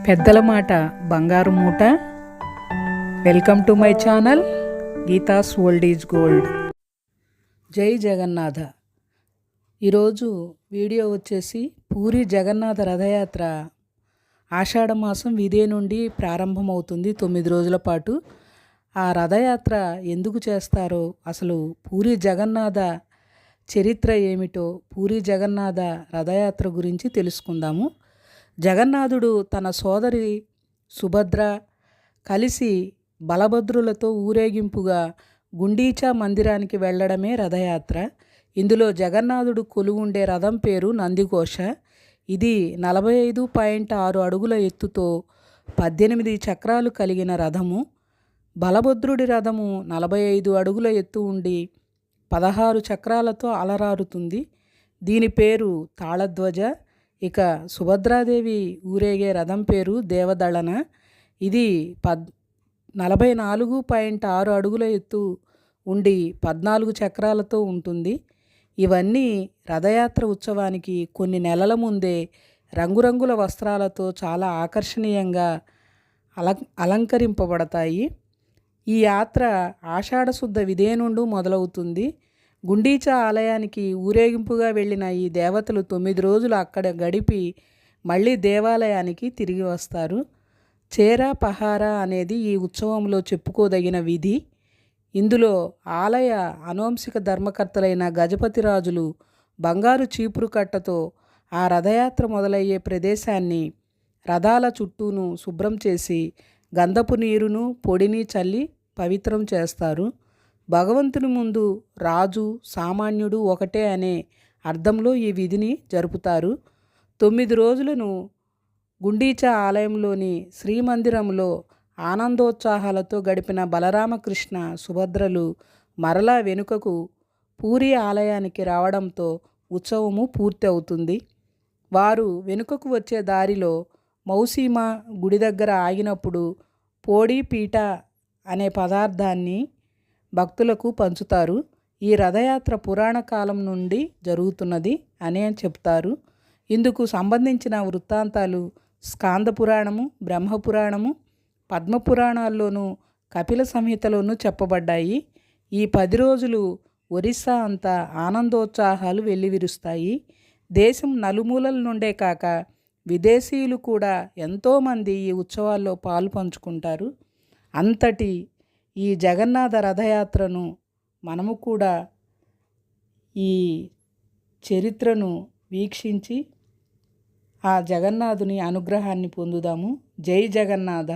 పెద్దల మాట బంగారు మూట. Welcome to my channel Geetha's old is gold. జై జగన్నాథ. ఈరోజు వీడియో వచ్చేసి పూరి జగన్నాథ రథయాత్ర ఆషాఢమాసం విదే నుండి ప్రారంభమవుతుంది 9 రోజుల పాటు. ఆ రథయాత్ర ఎందుకు చేస్తారో, అసలు పూరి జగన్నాథ చరిత్ర ఏమిటో, పూరి జగన్నాథ రథయాత్ర గురించి తెలుసుకుందాము. జగన్నాథుడు తన సోదరి సుభద్ర కలిసి బలభద్రులతో ఊరేగింపుగా గుండీచా మందిరానికి వెళ్ళడమే రథయాత్ర. ఇందులో జగన్నాథుడు కొలువుండే రథం పేరు నందిఘోష. ఇది 45.6 అడుగుల ఎత్తుతో 18 చక్రాలు కలిగిన రథము. బలభద్రుడి రథము 45 అడుగుల ఎత్తు ఉండి 16 చక్రాలతో అలరారుతుంది. దీని పేరు తాళధ్వజ. ఇక సుభద్రాదేవి ఊరేగే రథం పేరు దేవదళన. ఇది 44.6 అడుగుల ఎత్తు ఉండి 14 చక్రాలతో ఉంటుంది. ఇవన్నీ రథయాత్ర ఉత్సవానికి కొన్ని నెలల ముందే రంగురంగుల వస్త్రాలతో చాలా ఆకర్షణీయంగా అలంకరింపబడతాయి. ఈ యాత్ర ఆషాఢశుద్ధ విదే నుండి మొదలవుతుంది. గుండీచా ఆలయానికి ఊరేగింపుగా వెళ్ళిన ఈ దేవతలు 9 రోజులు అక్కడ గడిపి మళ్ళీ దేవాలయానికి తిరిగి వస్తారు. చేరా పహారా అనేది ఈ ఉత్సవంలో చెప్పుకోదగిన విధి. ఇందులో ఆలయ అనువంశిక ధర్మకర్తలైన గజపతి రాజులు బంగారు చీపురు కట్టతో ఆ రథయాత్ర మొదలయ్యే ప్రదేశాన్ని, రథాల చుట్టూను శుభ్రం చేసి గంధపు నీరును పొడిని చల్లి పవిత్రం చేస్తారు. భగవంతుని ముందు రాజు సామాన్యుడు ఒకటే అనే అర్థంలో ఈ విధిని జరుపుతారు. 9 రోజులను గుండీచా ఆలయంలోని శ్రీమందిరంలో ఆనందోత్సాహాలతో గడిపిన బలరామకృష్ణ సుభద్రలు మరలా వెనుకకు పూరి ఆలయానికి రావడంతో ఉత్సవము పూర్తి అవుతుంది. వారు వెనుకకు వచ్చే దారిలో మౌసీమ గుడి దగ్గర ఆగినప్పుడు పోడి పీట అనే పదార్థాన్ని భక్తులకు పంచుతారు. ఈ రథయాత్ర పురాణ కాలం నుండి జరుగుతున్నది అని చెప్తారు. ఇందుకు సంబంధించిన వృత్తాంతాలు స్కాంద పురాణము, బ్రహ్మపురాణము, పద్మపురాణాల్లోనూ కపిల సంహితలోనూ చెప్పబడ్డాయి. ఈ 10 రోజులు ఒరిస్సా అంతా ఆనందోత్సాహాలు వెల్లివిరుస్తాయి. దేశం నలుమూలల నుండే కాక విదేశీయులు కూడా ఎంతోమంది ఈ ఉత్సవాల్లో పాలు పంచుకుంటారు. అంతటి ఈ జగన్నాథ రథయాత్రను మనము కూడా ఈ చరిత్రను వీక్షించి ఆ జగన్నాథుని అనుగ్రహాన్ని పొందుదాము. జై జగన్నాథ.